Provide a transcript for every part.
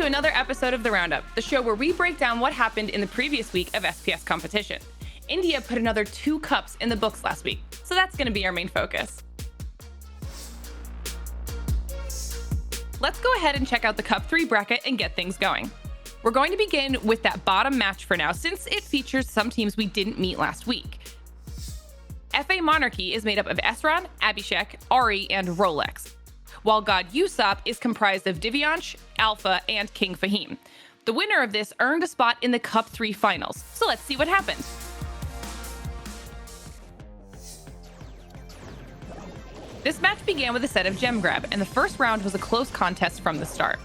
another episode of the Roundup, the show where we break down what happened in the previous week of SPS competition. India put another 2 cups in the books last week, so that's going to be our main focus. Let's go ahead and check out the Cup 3 bracket and get things going. We're going to begin with that bottom match for now, since it features some teams we didn't meet last week. FA Monarchy is made up of Esran, Abhishek, Ari, and Rolex, while God Yousaf is comprised of Divyansh, Alpha, and King Fahim. The winner of this earned a spot in the Cup 3 finals, so let's see what happened. This match began with a set of gem grab, and the first round was a close contest from the start.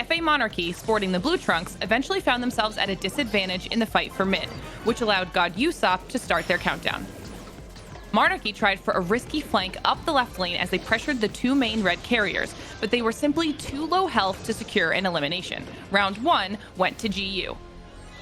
FA Monarchy, sporting the blue trunks, eventually found themselves at a disadvantage in the fight for mid, which allowed God Yousaf to start their countdown. Monarchy tried for a risky flank up the left lane as they pressured the 2 main red carriers, but they were simply too low health to secure an elimination. Round 1 went to GU.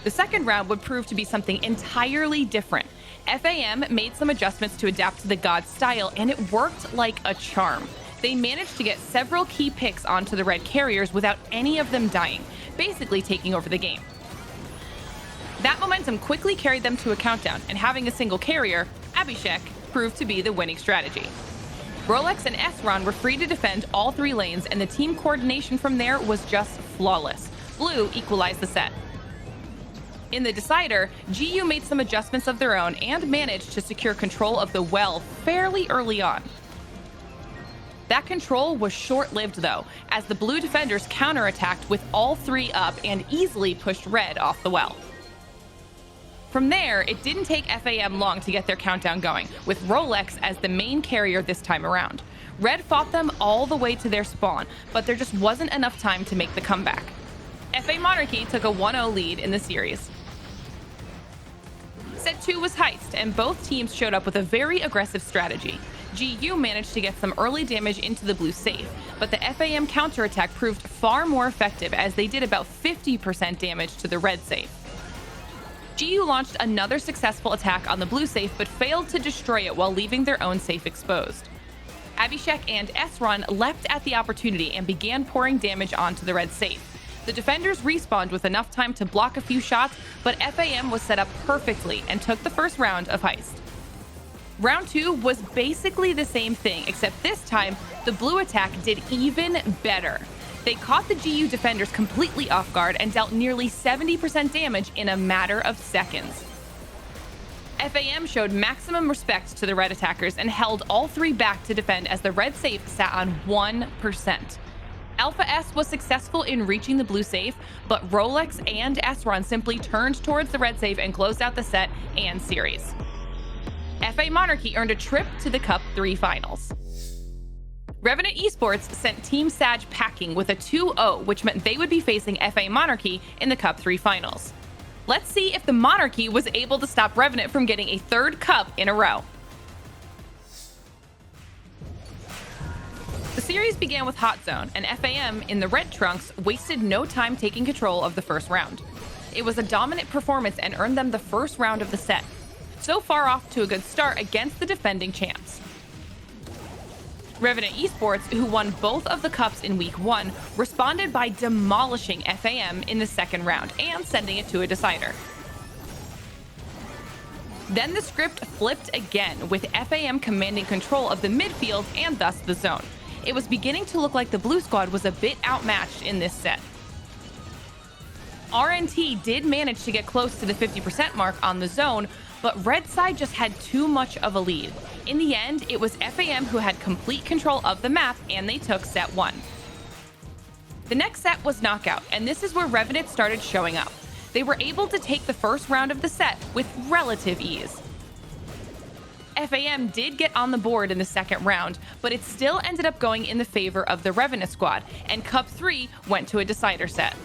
The second round would prove to be something entirely different. FAM made some adjustments to adapt to the God style, and it worked like a charm. They managed to get several key picks onto the red carriers without any of them dying, basically taking over the game. That momentum quickly carried them to a countdown, and having a single carrier, Abhishek, proved to be the winning strategy. Rolex and Esran were free to defend all 3 lanes, and the team coordination from there was just flawless. Blue equalized the set. In the decider, GU made some adjustments of their own and managed to secure control of the well fairly early on. That control was short-lived though, as the blue defenders counterattacked with all 3 up and easily pushed red off the well. From there, it didn't take FAM long to get their countdown going, with Rolex as the main carrier this time around. Red fought them all the way to their spawn, but there just wasn't enough time to make the comeback. FA Monarchy took a 1-0 lead in the series. Set 2 was Heist, and both teams showed up with a very aggressive strategy. GU managed to get some early damage into the blue safe, but the FAM counterattack proved far more effective as they did about 50% damage to the red safe. GU launched another successful attack on the blue safe but failed to destroy it while leaving their own safe exposed. Abhishek and Esran leapt at the opportunity and began pouring damage onto the red safe. The defenders respawned with enough time to block a few shots, but FAM was set up perfectly and took the first round of Heist. Round 2 was basically the same thing, except this time, the blue attack did even better. They caught the GU defenders completely off guard and dealt nearly 70% damage in a matter of seconds. FAM showed maximum respect to the red attackers and held all 3 back to defend as the red safe sat on 1%. Alpha S was successful in reaching the blue safe, but Rolex and Esran simply turned towards the red safe and closed out the set and series. FA Monarchy earned a trip to the Cup 3 finals. Revenant Esports sent Team Sag packing with a 2-0, which meant they would be facing FA Monarchy in the Cup 3 finals. Let's see if the Monarchy was able to stop Revenant from getting a 3rd cup in a row. The series began with Hot Zone, and FAM in the red trunks wasted no time taking control of the first round. It was a dominant performance and earned them the first round of the set. So far off to a good start against the defending champs. Revenant Esports, who won both of the cups in week 1, responded by demolishing FAM in the second round and sending it to a decider. Then the script flipped again, with FAM commanding control of the midfield and thus the zone. It was beginning to look like the blue squad was a bit outmatched in this set. RNT did manage to get close to the 50% mark on the zone, but red side just had too much of a lead. In the end, it was FAM who had complete control of the map, and they took set 1. The next set was Knockout, and this is where Revenant started showing up. They were able to take the first round of the set with relative ease. FAM did get on the board in the second round, but it still ended up going in the favor of the Revenant squad, and Cup 3 went to a decider set.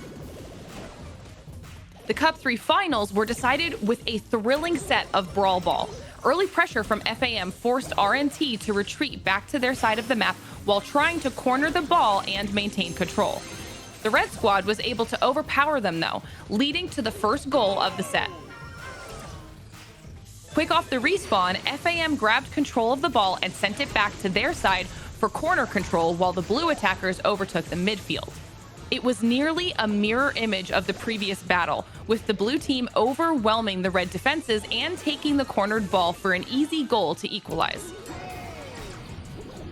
The Cup 3 finals were decided with a thrilling set of Brawl Ball. Early pressure from FAM forced RNT to retreat back to their side of the map while trying to corner the ball and maintain control. The red squad was able to overpower them though, leading to the first goal of the set. Quick off the respawn, FAM grabbed control of the ball and sent it back to their side for corner control while the blue attackers overtook the midfield. It was nearly a mirror image of the previous battle, with the blue team overwhelming the red defenses and taking the cornered ball for an easy goal to equalize.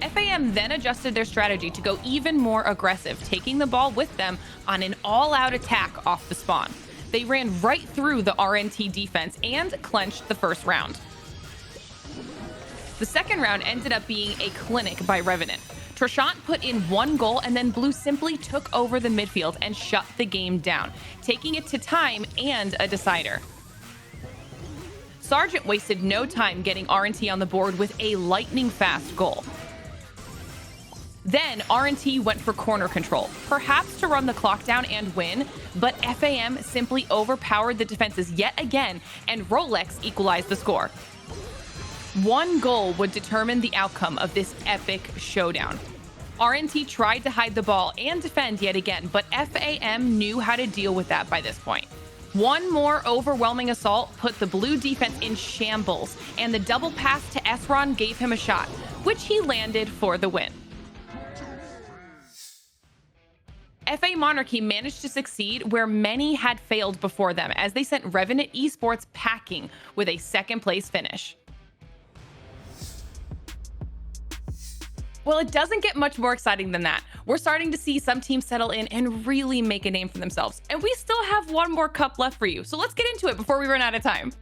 FAM then adjusted their strategy to go even more aggressive, taking the ball with them on an all-out attack off the spawn. They ran right through the RNT defense and clenched the first round. The second round ended up being a clinic by Revenant. Trashant put in one goal, and then Blue simply took over the midfield and shut the game down, taking it to time and a decider. Sargent wasted no time getting RNT on the board with a lightning-fast goal. Then RNT went for corner control, perhaps to run the clock down and win, but FAM simply overpowered the defenses yet again, and Rolex equalized the score. One goal would determine the outcome of this epic showdown. RNT tried to hide the ball and defend yet again, but FAM knew how to deal with that by this point. One more overwhelming assault put the blue defense in shambles, and the double pass to Esron gave him a shot, which he landed for the win. FA Monarchy managed to succeed where many had failed before them, as they sent Revenant Esports packing with a second-place finish. Well, it doesn't get much more exciting than that. We're starting to see some teams settle in and really make a name for themselves. And we still have one more cup left for you, so let's get into it before we run out of time.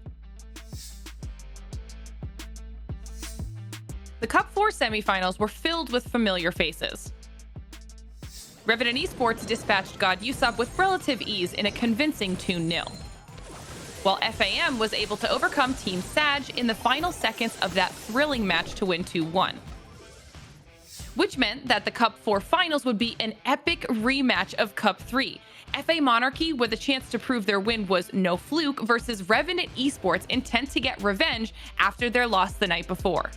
The Cup 4 semifinals were filled with familiar faces. Revenant Esports dispatched God Yousaf with relative ease in a convincing 2-0, while FAM was able to overcome Team Sag in the final seconds of that thrilling match to win 2-1. Which meant that the Cup 4 finals would be an epic rematch of Cup 3. FA Monarchy, with a chance to prove their win was no fluke, versus Revenant Esports, intent to get revenge after their loss the night before.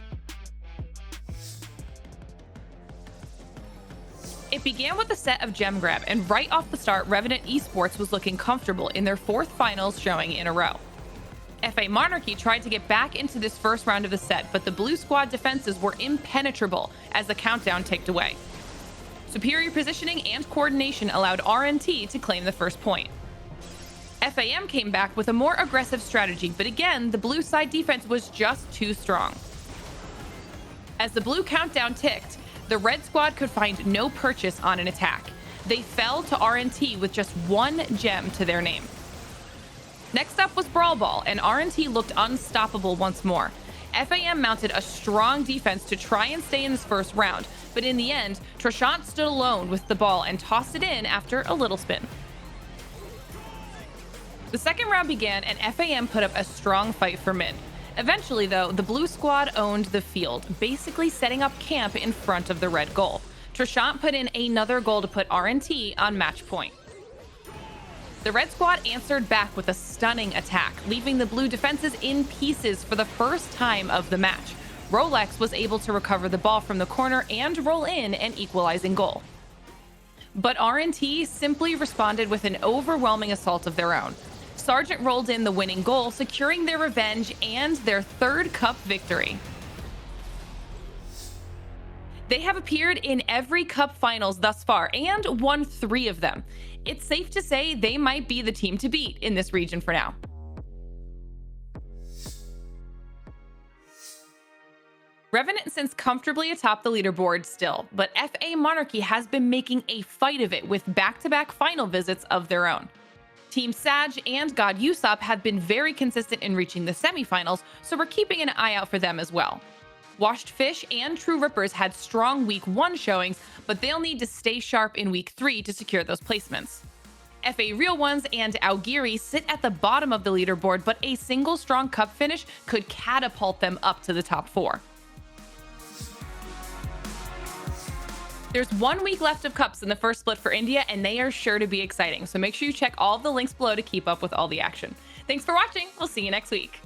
It began with a set of gem grab, and right off the start, Revenant Esports was looking comfortable in their fourth finals showing in a row. FA Monarchy tried to get back into this first round of the set, but the blue squad defenses were impenetrable as the countdown ticked away. Superior positioning and coordination allowed RNT to claim the first point. FAM came back with a more aggressive strategy, but again, the blue side defense was just too strong. As the blue countdown ticked, the red squad could find no purchase on an attack. They fell to RNT with just one gem to their name. Next up was Brawl, and RNT looked unstoppable once more. FAM mounted a strong defense to try and stay in this first round, but in the end, Trashant stood alone with the ball and tossed it in after a little spin. The second round began, and FAM put up a strong fight for mid. Eventually, though, the blue squad owned the field, basically setting up camp in front of the red goal. Trashant put in another goal to put RNT on match point. The red squad answered back with a stunning attack, leaving the blue defenses in pieces for the first time of the match. Rolex was able to recover the ball from the corner and roll in an equalizing goal. But RNT simply responded with an overwhelming assault of their own. Sargent rolled in the winning goal, securing their revenge and their third cup victory. They have appeared in every cup finals thus far and won 3 of them. It's safe to say they might be the team to beat in this region for now. Revenant sits comfortably atop the leaderboard still, but FA Monarchy has been making a fight of it with back-to-back final visits of their own. Team Sag and God Yousaf have been very consistent in reaching the semifinals, so we're keeping an eye out for them as well. Washed Fish and True Rippers had strong week 1 showings, but they'll need to stay sharp in week 3 to secure those placements. FA Real Ones and Algiri sit at the bottom of the leaderboard, but a single strong cup finish could catapult them up to the top 4. There's 1 week left of cups in the first split for India, and they are sure to be exciting, so make sure you check all of the links below to keep up with all the action. Thanks for watching. We'll see you next week.